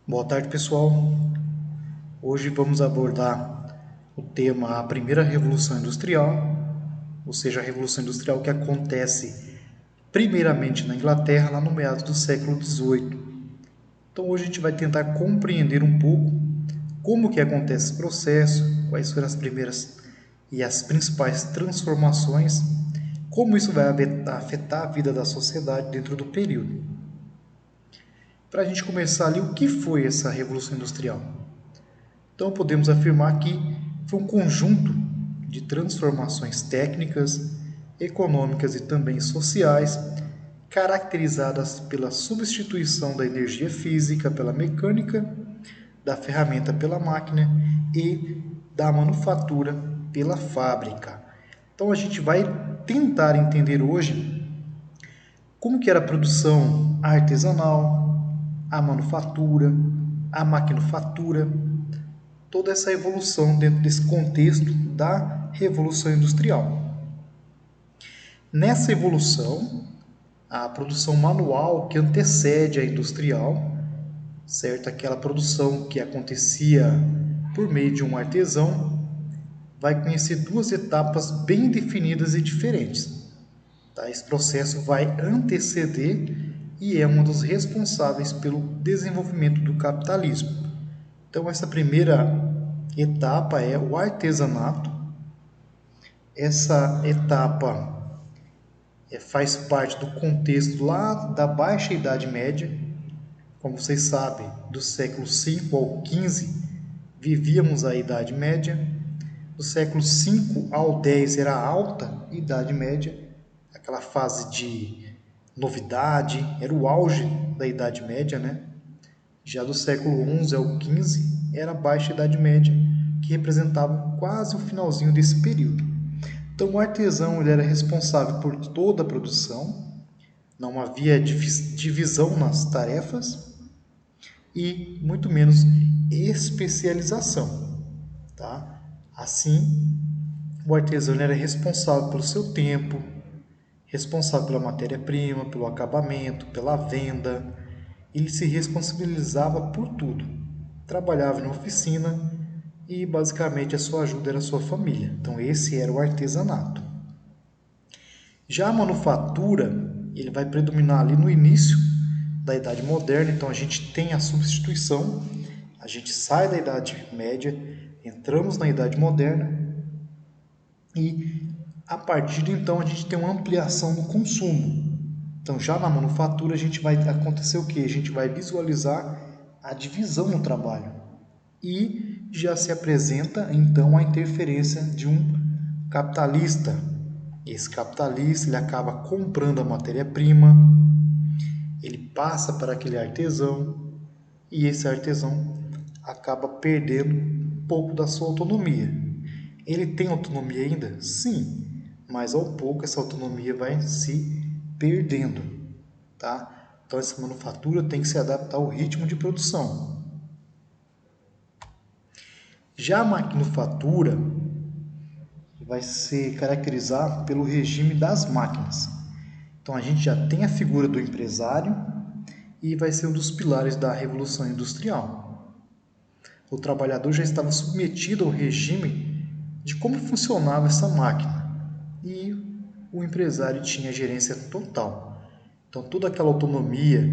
Boa tarde, pessoal. Hoje vamos abordar o tema a primeira revolução industrial, ou seja, a revolução industrial que acontece primeiramente na Inglaterra, lá no meados do século XVIII. Então hoje a gente vai tentar compreender um pouco como que acontece esse processo, quais foram as primeiras e as principais transformações, como isso vai afetar a vida da sociedade dentro do período. Para a gente começar ali, o que foi essa revolução industrial? Então, podemos afirmar que foi um conjunto de transformações técnicas, econômicas e também sociais, caracterizadas pela substituição da energia física pela mecânica, da ferramenta pela máquina e da manufatura pela fábrica. Então, a gente vai tentar entender hoje como que era a produção artesanal, a manufatura, a maquinofatura, toda essa evolução dentro desse contexto da Revolução Industrial. Nessa evolução, a produção manual que antecede a industrial, certo? Aquela produção que acontecia por meio de um artesão, vai conhecer duas etapas bem definidas e diferentes. Tá? Esse processo vai anteceder e é um dos responsáveis pelo desenvolvimento do capitalismo. Então, essa primeira etapa é o artesanato. Essa etapa faz parte do contexto lá da Baixa Idade Média. Como vocês sabem, do século V ao XV vivíamos a Idade Média. Do século V ao X era a Alta Idade Média, aquela fase de novidade, era o auge da Idade Média, né? Já do século XI ao XV era a Baixa Idade Média, que representava quase o finalzinho desse período. Então, o artesão ele era responsável por toda a produção, não havia divisão nas tarefas e muito menos especialização. Tá? Assim, o artesão era responsável pelo seu tempo, responsável pela matéria-prima, pelo acabamento, pela venda. Ele se responsabilizava por tudo. Trabalhava na oficina e basicamente a sua ajuda era a sua família. Então esse era o artesanato. Já a manufatura, ele vai predominar ali no início da Idade Moderna, então a gente tem a substituição, a gente sai da Idade Média, entramos na Idade Moderna e a partir de então a gente tem uma ampliação no consumo. Então já na manufatura a gente vai acontecer o que? A gente vai visualizar a divisão no trabalho e já se apresenta então a interferência de um capitalista. Esse capitalista ele acaba comprando a matéria-prima, ele passa para aquele artesão e esse artesão acaba perdendo um pouco da sua autonomia. Ele tem autonomia ainda? Sim, mas ao pouco essa autonomia vai se perdendo, tá? Então essa manufatura tem que se adaptar ao ritmo de produção. Já a maquinofatura vai se caracterizar pelo regime das máquinas. Então a gente já tem a figura do empresário e vai ser um dos pilares da Revolução Industrial. O trabalhador já estava submetido ao regime de como funcionava essa máquina e o empresário tinha gerência total. Então toda aquela autonomia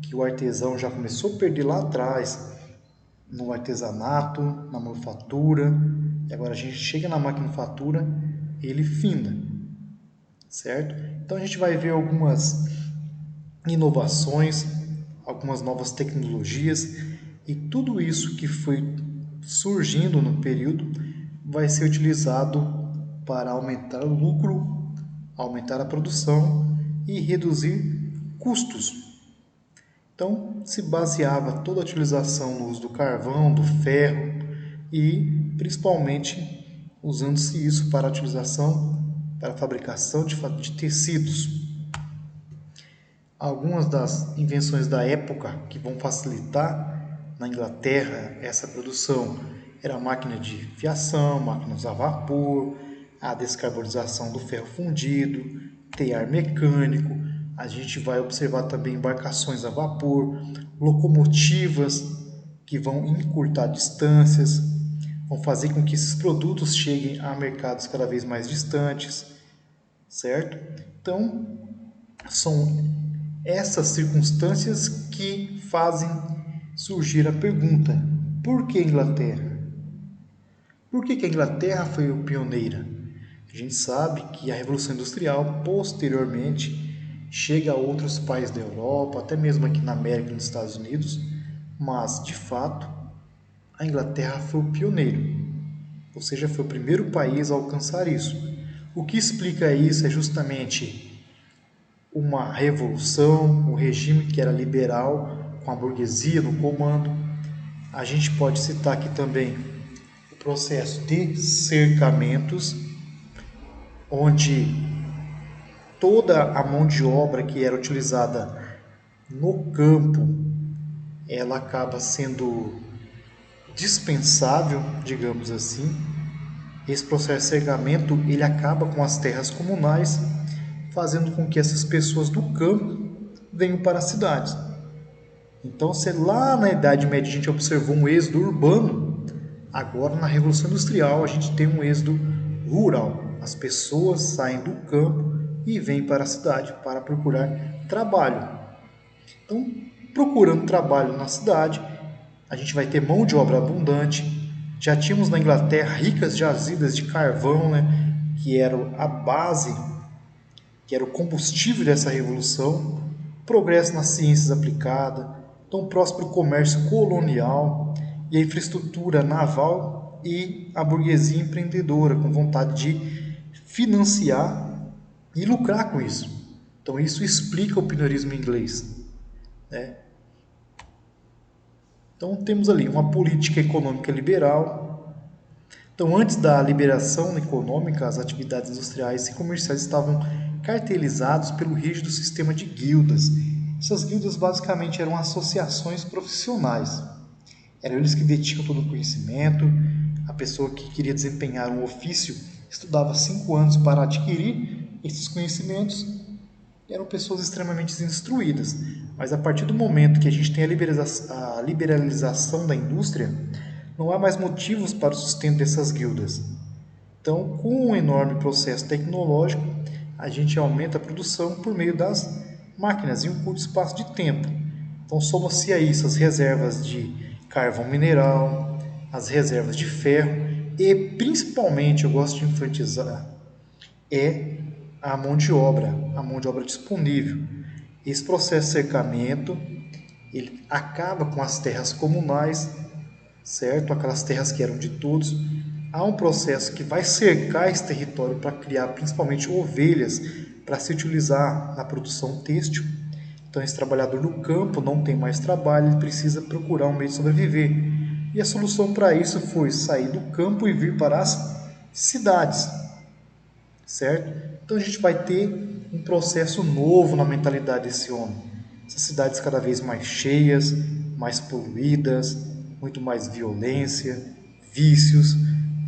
que o artesão já começou a perder lá atrás, no artesanato, na manufatura, e agora a gente chega na maquinofatura, ele finda, certo? Então a gente vai ver algumas inovações, algumas novas tecnologias e tudo isso que foi surgindo no período vai ser utilizado para aumentar o lucro, aumentar a produção e reduzir custos. Então, se baseava toda a utilização no uso do carvão, do ferro e, principalmente, usando-se isso para a utilização, para a fabricação de tecidos. Algumas das invenções da época que vão facilitar na Inglaterra essa produção era a máquina de fiação, máquinas a vapor, a descarbonização do ferro fundido, tear mecânico, A gente vai observar também embarcações a vapor, locomotivas que vão encurtar distâncias, vão fazer com que esses produtos cheguem a mercados cada vez mais distantes, certo? Então, são essas circunstâncias que fazem surgir a pergunta: por que Inglaterra? Por que a Inglaterra foi a pioneira? A gente sabe que a Revolução Industrial, posteriormente, chega a outros países da Europa, até mesmo aqui na América e nos Estados Unidos, mas, de fato, a Inglaterra foi o pioneiro, ou seja, foi o primeiro país a alcançar isso. O que explica isso é justamente uma revolução, um regime que era liberal, com a burguesia no comando. A gente pode citar aqui também o processo de cercamentos, onde toda a mão de obra que era utilizada no campo, ela acaba sendo dispensável, digamos assim. Esse processo de cercamento, ele acaba com as terras comunais, fazendo com que essas pessoas do campo venham para as cidades. Então, se lá na Idade Média a gente observou um êxodo urbano, agora na Revolução Industrial a gente tem um êxodo rural. As pessoas saem do campo e vêm para a cidade para procurar trabalho. Então, procurando trabalho na cidade, a gente vai ter mão de obra abundante. Já tínhamos na Inglaterra ricas jazidas de carvão, né, que era a base, que era o combustível dessa revolução. Progresso nas ciências aplicadas, então próspero comércio colonial e a infraestrutura naval e a burguesia empreendedora com vontade de financiar e lucrar com isso. Então isso explica o pioneirismo inglês, né? Então temos ali uma política econômica liberal. Então, antes da liberação econômica, as atividades industriais e comerciais estavam cartelizados pelo rígido sistema de guildas. Essas guildas basicamente eram associações profissionais. Eram eles que detinham todo o conhecimento. A pessoa que queria desempenhar um ofício estudava 5 anos para adquirir esses conhecimentos. Eram pessoas extremamente instruídas. Mas a partir do momento que a gente tem a liberalização da indústria, não há mais motivos para o sustento dessas guildas. Então, com um enorme processo tecnológico, a gente aumenta a produção por meio das máquinas em um curto espaço de tempo. Então, soma-se a isso as reservas de carvão mineral, as reservas de ferro e, principalmente, eu gosto de enfatizar, é a mão de obra disponível. Esse processo de cercamento, ele acaba com as terras comunais, certo? Aquelas terras que eram de todos. Há um processo que vai cercar esse território para criar principalmente ovelhas para se utilizar na produção têxtil. Então esse trabalhador no campo não tem mais trabalho, ele precisa procurar um meio de sobreviver. E a solução para isso foi sair do campo e vir para as cidades, certo? Então a gente vai ter um processo novo na mentalidade desse homem. Essas cidades cada vez mais cheias, mais poluídas, muito mais violência, vícios,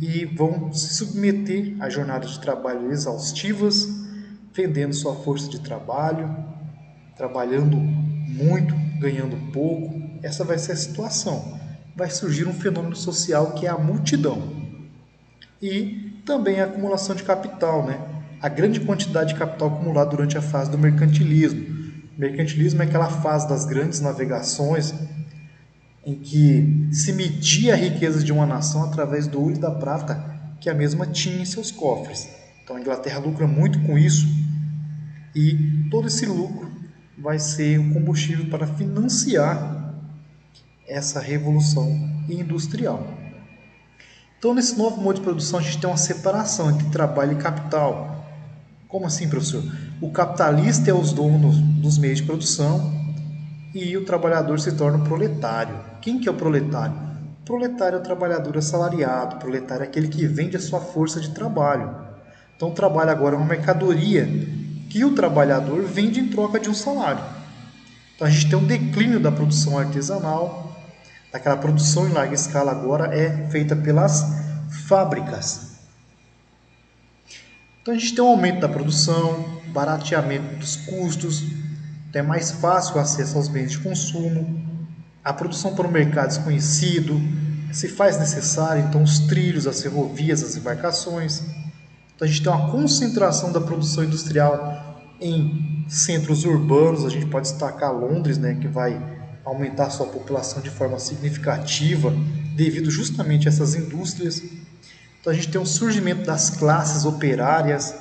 e vão se submeter a jornadas de trabalho exaustivas, vendendo sua força de trabalho, trabalhando muito, ganhando pouco. Essa vai ser a situação. Vai surgir um fenômeno social que é a multidão. E também a acumulação de capital, né? A grande quantidade de capital acumulado durante a fase do mercantilismo. O mercantilismo é aquela fase das grandes navegações em que se media a riqueza de uma nação através do ouro e da prata que a mesma tinha em seus cofres. Então a Inglaterra lucra muito com isso e todo esse lucro vai ser o combustível para financiar essa revolução industrial. Então, nesse novo modo de produção, a gente tem uma separação entre trabalho e capital. Como assim, professor? O capitalista é os donos dos meios de produção e o trabalhador se torna o proletário. Quem que é o proletário? O proletário é o trabalhador assalariado, o proletário é aquele que vende a sua força de trabalho. Então o trabalho agora é uma mercadoria que o trabalhador vende em troca de um salário. Então a gente tem um declínio da produção artesanal, daquela produção em larga escala agora é feita pelas fábricas. Então a gente tem um aumento da produção, barateamento dos custos, então é mais fácil o acesso aos bens de consumo, a produção para um mercado desconhecido, se faz necessário, então os trilhos, as ferrovias, as embarcações. Então a gente tem uma concentração da produção industrial em centros urbanos, a gente pode destacar Londres, né, que vai aumentar sua população de forma significativa devido justamente a essas indústrias. Então a gente tem um surgimento das classes operárias,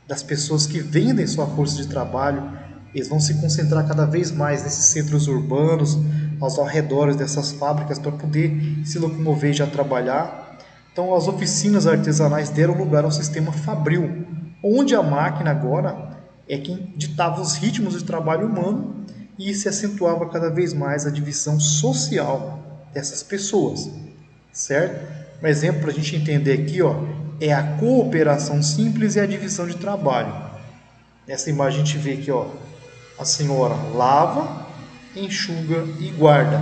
das pessoas que vendem sua força de trabalho, eles vão se concentrar cada vez mais nesses centros urbanos, aos arredores dessas fábricas para poder se locomover e já trabalhar. Então as oficinas artesanais deram lugar ao sistema fabril, onde a máquina agora é quem ditava os ritmos de trabalho humano e se acentuava cada vez mais a divisão social dessas pessoas, certo? Um exemplo para a gente entender aqui, ó, é a cooperação simples e a divisão de trabalho. Nessa imagem a gente vê aqui, ó, a senhora lava, enxuga e guarda.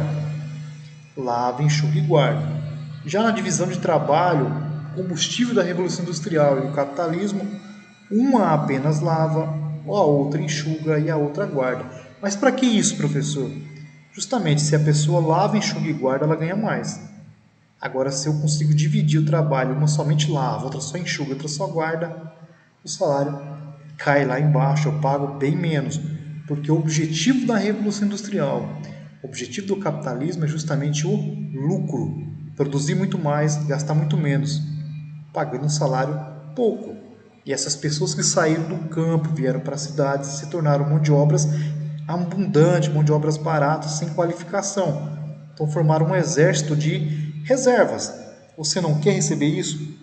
Lava, enxuga e guarda. Já na divisão de trabalho, combustível da Revolução Industrial e o capitalismo, uma apenas lava, a outra enxuga e a outra guarda. Mas para que isso, professor? Justamente, se a pessoa lava, enxuga e guarda, ela ganha mais. Agora, se eu consigo dividir o trabalho, uma somente lava, outra só enxuga, outra só guarda, o salário cai lá embaixo, eu pago bem menos. Porque o objetivo da Revolução Industrial, o objetivo do capitalismo é justamente o lucro. Produzir muito mais, gastar muito menos, pagando um salário pouco. E essas pessoas que saíram do campo, vieram para as cidades, se tornaram mão de obras abundante, mão de obras baratas, sem qualificação. Então formaram um exército de reservas. Você não quer receber isso?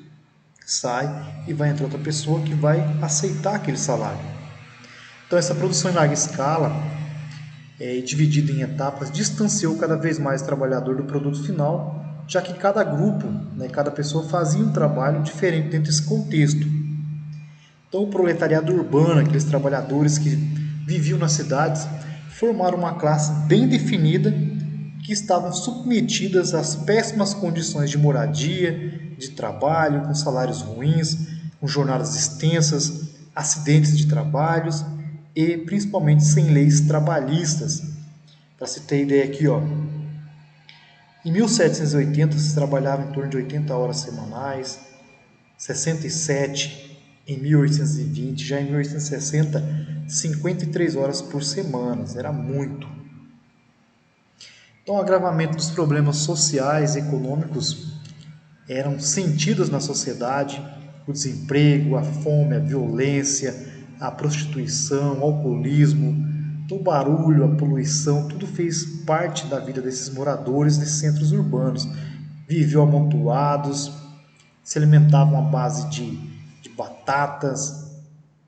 Sai e vai entrar outra pessoa que vai aceitar aquele salário. Então essa produção em larga escala, dividida em etapas, distanciou cada vez mais o trabalhador do produto final, já que cada grupo, né, cada pessoa fazia um trabalho diferente dentro desse contexto. Então o proletariado urbano, aqueles trabalhadores que viviam nas cidades, formaram uma classe bem definida que estavam submetidas às péssimas condições de moradia, de trabalho, com salários ruins, com jornadas extensas, acidentes de trabalhos e principalmente sem leis trabalhistas. Para se ter ideia aqui, ó, em 1780 se trabalhava em torno de 80 horas semanais, 67 em 1820, já em 1860, 53 horas por semana, era muito. Então, o agravamento dos problemas sociais e econômicos eram sentidos na sociedade, o desemprego, a fome, a violência, a prostituição, o alcoolismo, o barulho, a poluição, tudo fez parte da vida desses moradores desses centros urbanos. Viviam amontoados, se alimentavam à base de batatas.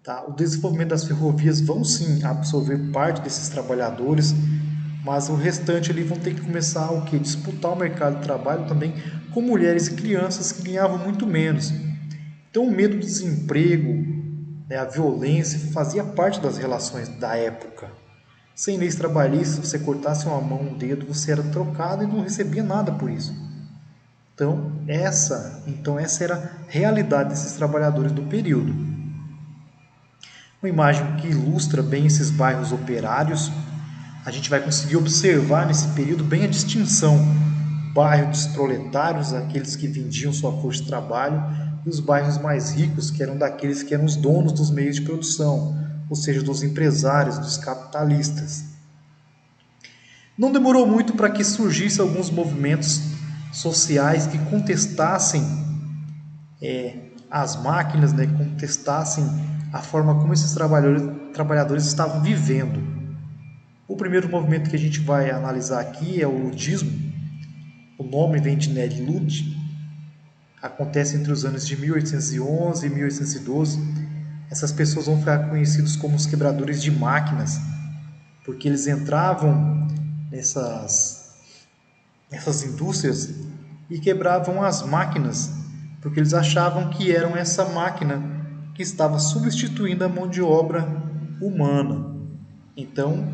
Tá? O desenvolvimento das ferrovias vão sim absorver parte desses trabalhadores, mas o restante ali vão ter que começar o quê? Disputar o mercado de trabalho também com mulheres e crianças que ganhavam muito menos. Então o medo do desemprego, né, a violência fazia parte das relações da época. Sem leis trabalhistas, se você cortasse uma mão, um dedo, você era trocado e não recebia nada por isso. Então essa era a realidade desses trabalhadores do período. Uma imagem que ilustra bem esses bairros operários. A gente vai conseguir observar nesse período bem a distinção. Bairro dos proletários, aqueles que vendiam sua força de trabalho, e os bairros mais ricos, que eram daqueles que eram os donos dos meios de produção, ou seja, dos empresários, dos capitalistas. Não demorou muito para que surgissem alguns movimentos sociais que contestassem as máquinas, né, contestassem a forma como esses trabalhadores estavam vivendo. O primeiro movimento que a gente vai analisar aqui é o ludismo. O nome vem de Nery Lud. Acontece entre os anos de 1811 e 1812. Essas pessoas vão ficar conhecidos como os quebradores de máquinas, porque eles entravam nessas indústrias e quebravam as máquinas, porque eles achavam que eram essa máquina que estava substituindo a mão de obra humana. Então,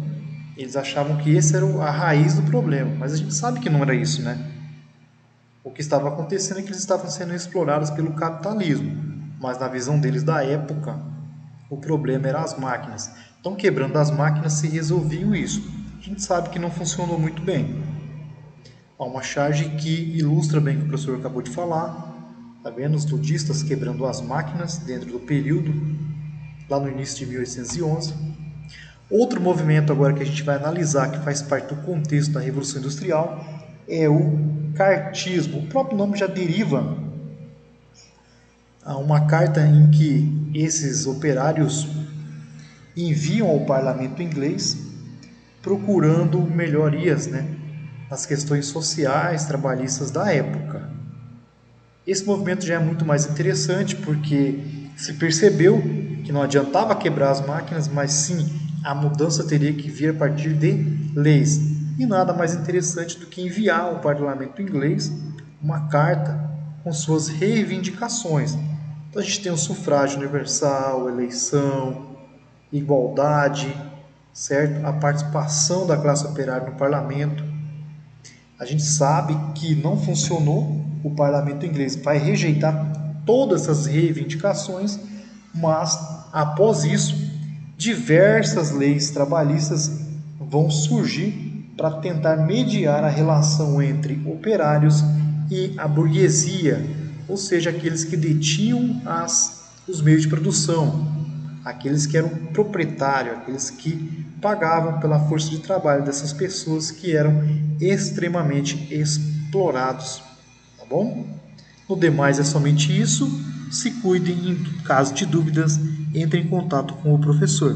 eles achavam que esse era a raiz do problema, mas a gente sabe que não era isso, né? O que estava acontecendo é que eles estavam sendo explorados pelo capitalismo, mas na visão deles da época, o problema era as máquinas. Então, quebrando as máquinas se resolviam isso. A gente sabe que não funcionou muito bem. Há uma charge que ilustra bem o que o professor acabou de falar. Está vendo? Os ludistas quebrando as máquinas dentro do período, lá no início de 1811. Outro movimento agora que a gente vai analisar, que faz parte do contexto da Revolução Industrial, é o cartismo. O próprio nome já deriva a uma carta em que esses operários enviam ao parlamento inglês procurando melhorias, nas questões sociais, trabalhistas da época. Esse movimento já é muito mais interessante porque se percebeu que não adiantava quebrar as máquinas, mas sim a mudança teria que vir a partir de leis. E nada mais interessante do que enviar ao parlamento inglês uma carta com suas reivindicações. Então a gente tem o sufrágio universal, eleição, igualdade, certo? A participação da classe operária no parlamento. A gente sabe que não funcionou, o parlamento inglês vai rejeitar todas essas reivindicações, mas após isso, diversas leis trabalhistas vão surgir para tentar mediar a relação entre operários e a burguesia, ou seja, aqueles que detinham os meios de produção, aqueles que eram proprietários, aqueles que pagavam pela força de trabalho dessas pessoas que eram extremamente explorados, tá bom? No demais é somente isso. Se cuidem, em caso de dúvidas, entre em contato com o professor.